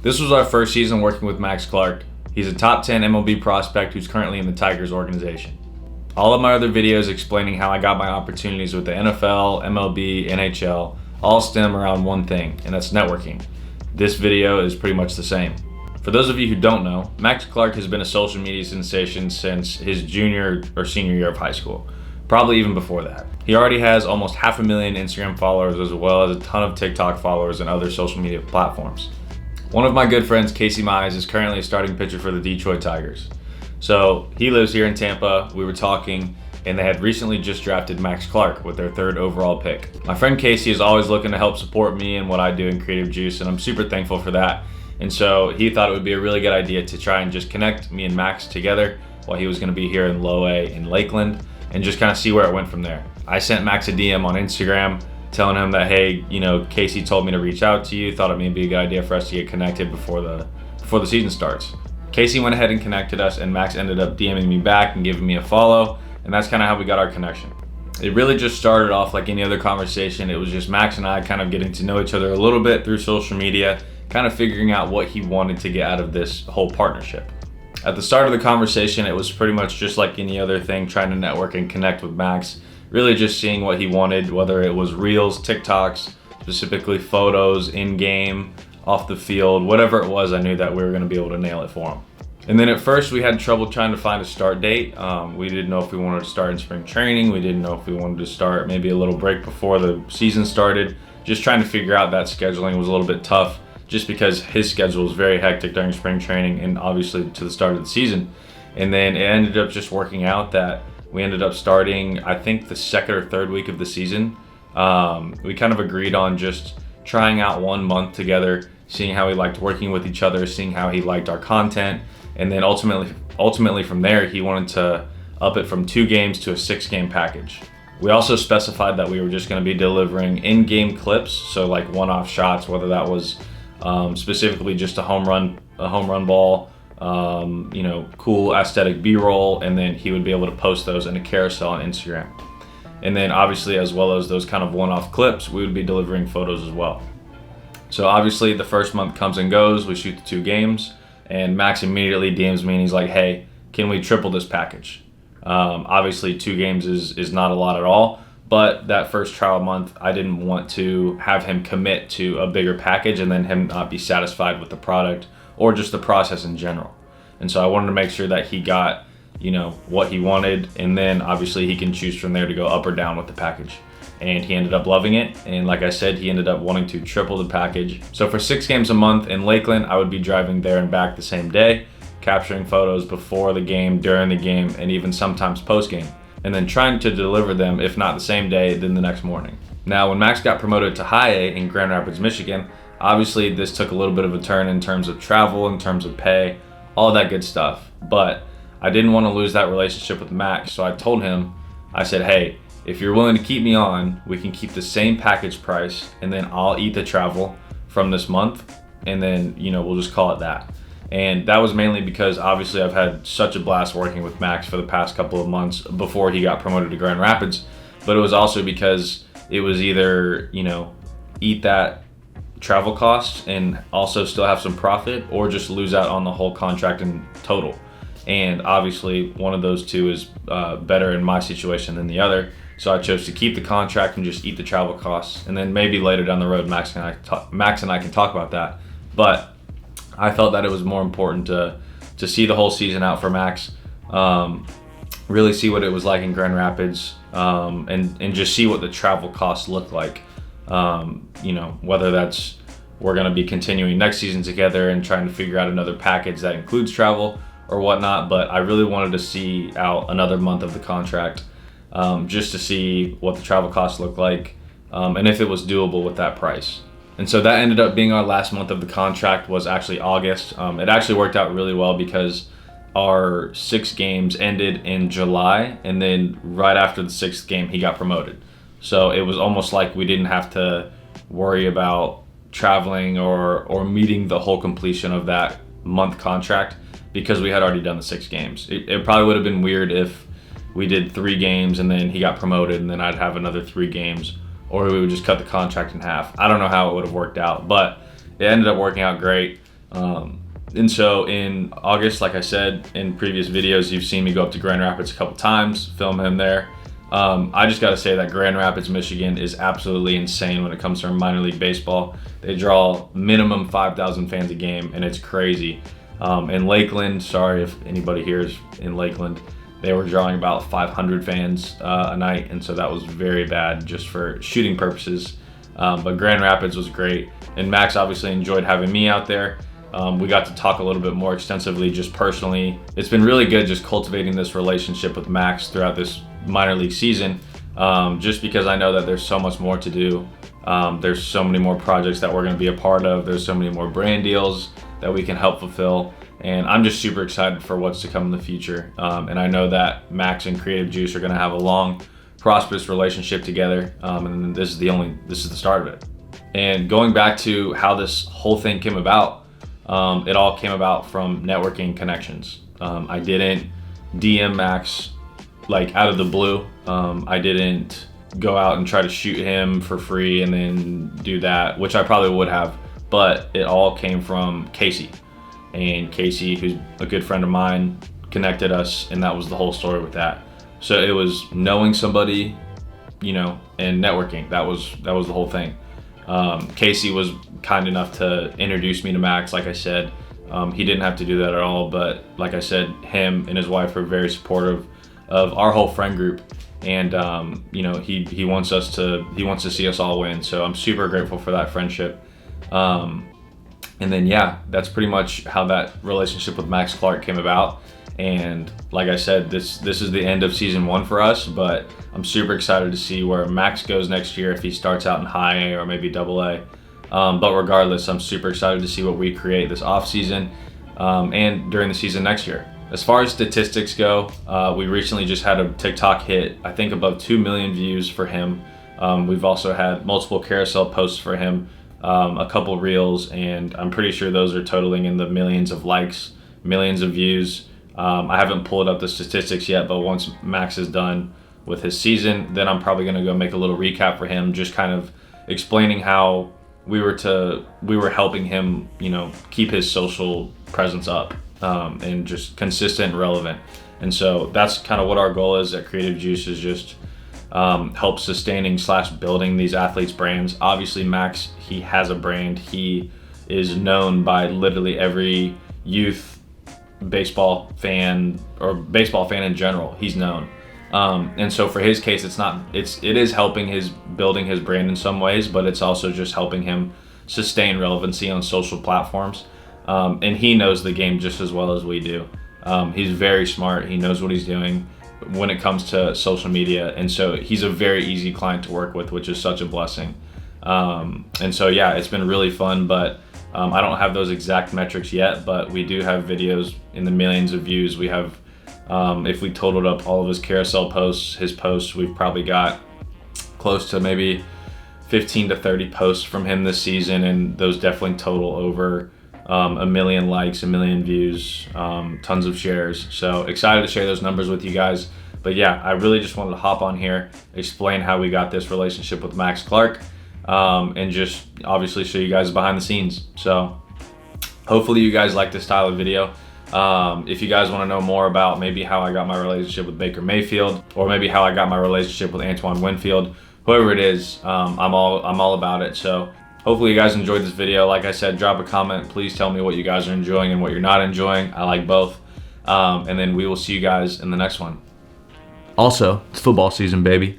This was our first season working with Max Clark. He's a top 10 MLB prospect who's currently in the Tigers organization. All of my other videos explaining how I got my opportunities with the NFL, MLB, NHL all stem around one thing, and that's networking. This video is pretty much the same. For those of you who don't know, Max Clark has been a social media sensation since his junior or senior year of high school, probably even before that. He already has almost 500,000 Instagram followers as well as a ton of TikTok followers and other social media platforms. One of my good friends, Casey Mize, is currently a starting pitcher for the Detroit Tigers. So he lives here in Tampa. We were talking and they had recently just drafted Max Clark with their 3rd overall pick. My friend Casey is always looking to help support me and what I do in Creative Juice, and I'm super thankful for that. And so he thought it would be a really good idea to try and just connect me and Max together while he was gonna be here in Low A in Lakeland and just kind of see where it went from there. I sent Max a DM on Instagram telling him that, hey, Casey told me to reach out to you, thought it may be a good idea for us to get connected before the season starts. Casey went ahead and connected us, and Max ended up DMing me back and giving me a follow, and that's kind of how we got our connection. It really just started off like any other conversation. It was just Max and I kind of getting to know each other a little bit through social media, kind of figuring out what he wanted to get out of this whole partnership. At the start of the conversation, it was pretty much just like any other thing, trying to network and connect with Max, really just seeing what he wanted, whether it was Reels, TikToks, specifically photos, in-game, off the field, whatever it was, I knew that we were gonna be able to nail it for him. And then at first we had trouble trying to find a start date. We didn't know if we wanted to start in spring training. We didn't know if we wanted to start maybe a little break before the season started. Just trying to figure out that scheduling was a little bit tough just because his schedule was very hectic during spring training and obviously to the start of the season. And then it ended up just working out that we ended up starting, I think, the 2nd or 3rd week of the season. We kind of agreed on just trying out 1 month together, seeing how he liked working with each other, seeing how he liked our content. And then ultimately from there, he wanted to up it from 2 games to a 6-game package. We also specified that we were just gonna be delivering in-game clips, so like one-off shots, whether that was specifically just a home run ball, cool aesthetic B-roll, and then he would be able to post those in a carousel on Instagram. And then obviously, as well as those kind of one-off clips, we would be delivering photos as well. So obviously the first month comes and goes, we shoot the 2 games, and Max immediately DMs me and he's like, hey, can we triple this package? Obviously 2 games is not a lot at all, but that first trial month, I didn't want to have him commit to a bigger package and then him not be satisfied with the product or just the process in general. And so I wanted to make sure that he got, what he wanted, and then obviously he can choose from there to go up or down with the package. And he ended up loving it, and like I said, he ended up wanting to triple the package. So for 6 games a month in Lakeland, I would be driving there and back the same day, capturing photos before the game, during the game, and even sometimes post-game, and then trying to deliver them, if not the same day, then the next morning. Now, when Max got promoted to High A in Grand Rapids, Michigan, obviously this took a little bit of a turn in terms of travel, in terms of pay, all that good stuff. But I didn't want to lose that relationship with Max, so I told him, I said, hey, if you're willing to keep me on, we can keep the same package price, and then I'll eat the travel from this month, and then, we'll just call it that. And that was mainly because obviously I've had such a blast working with Max for the past couple of months before he got promoted to Grand Rapids, but it was also because it was either, eat that travel costs and also still have some profit, or just lose out on the whole contract in total. And obviously one of those two is better in my situation than the other. So I chose to keep the contract and just eat the travel costs. And then maybe later down the road, Max and I can talk about that. But I felt that it was more important to see the whole season out for Max, really see what it was like in Grand Rapids, and just see what the travel costs look like. Whether that's we're going to be continuing next season together and trying to figure out another package that includes travel or whatnot. But I really wanted to see out another month of the contract, just to see what the travel costs look like, and if it was doable with that price. And so that ended up being our last month of the contract, was actually August. It actually worked out really well because our 6 games ended in July, and then right after the 6th game, he got promoted. So it was almost like we didn't have to worry about traveling or meeting the whole completion of that month contract because we had already done the 6 games. It probably would have been weird if we did 3 games and then he got promoted and then I'd have another 3 games, or we would just cut the contract in half. I don't know how it would have worked out, but it ended up working out great. And so in August, like I said in previous videos, you've seen me go up to Grand Rapids a couple times, film him there. I just gotta say that Grand Rapids, Michigan is absolutely insane when it comes to minor league baseball. They draw minimum 5,000 fans a game, and it's crazy. In Lakeland, sorry if anybody here is in Lakeland, they were drawing about 500 fans a night, and so that was very bad just for shooting purposes. But Grand Rapids was great, and Max obviously enjoyed having me out there. We got to talk a little bit more extensively just personally. It's been really good just cultivating this relationship with Max throughout this minor league season, just because I know that there's so much more to do. There's so many more projects that we're going to be a part of. There's so many more brand deals that we can help fulfill, and I'm just super excited for what's to come in the future. And I know that Max and Creative Juice are going to have a long, prosperous relationship together, and this is the start of it. And going back to how this whole thing came about, it all came about from networking connections. I didn't DM Max like out of the blue. I didn't go out and try to shoot him for free and then do that, which I probably would have, but it all came from Casey. And Casey, who's a good friend of mine, connected us, and that was the whole story with that. So it was knowing somebody, and networking. That was the whole thing. Casey was kind enough to introduce me to Max. Like I said, he didn't have to do that at all, but like I said, him and his wife are very supportive of our whole friend group, and he wants to see us all win. So I'm super grateful for that friendship. And then that's pretty much how that relationship with Max Clark came about. And like I said, this is the end of season 1 for us, but I'm super excited to see where Max goes next year, if he starts out in high A or maybe double A. But regardless, I'm super excited to see what we create this off season and during the season next year. As far as statistics go, we recently just had a TikTok hit, I think above 2 million views for him. We've also had multiple carousel posts for him, a couple reels, and I'm pretty sure those are totaling in the millions of likes, millions of views. I haven't pulled up the statistics yet, but once Max is done with his season, then I'm probably gonna go make a little recap for him, just kind of explaining how we were helping him, keep his social presence up, and just consistent and relevant. And so that's kind of what our goal is at Creative Juice, is just help sustaining / building these athletes' brands. Obviously Max, he has a brand. He is known by literally every youth baseball fan or baseball fan in general. He's known. And so for his case, it is helping his building his brand in some ways, but it's also just helping him sustain relevancy on social platforms. And he knows the game just as well as we do. He's very smart. He knows what he's doing when it comes to social media. And so he's a very easy client to work with, which is such a blessing. And so, it's been really fun, but I don't have those exact metrics yet, but we do have videos in the millions of views. We have, if we totaled up all of his carousel posts, his posts, we've probably got close to maybe 15 to 30 posts from him this season, and those definitely total over 1 million likes, 1 million views, tons of shares. So excited to share those numbers with you guys. But I really just wanted to hop on here, explain how we got this relationship with Max Clark, and just obviously show you guys behind the scenes. So hopefully you guys like this style of video. If you guys want to know more about maybe how I got my relationship with Baker Mayfield, or maybe how I got my relationship with Antoine Winfield, whoever it is, I'm all about it. So hopefully you guys enjoyed this video. Like I said, drop a comment. Please tell me what you guys are enjoying and what you're not enjoying. I like both. And then we will see you guys in the next one. Also, it's football season, baby.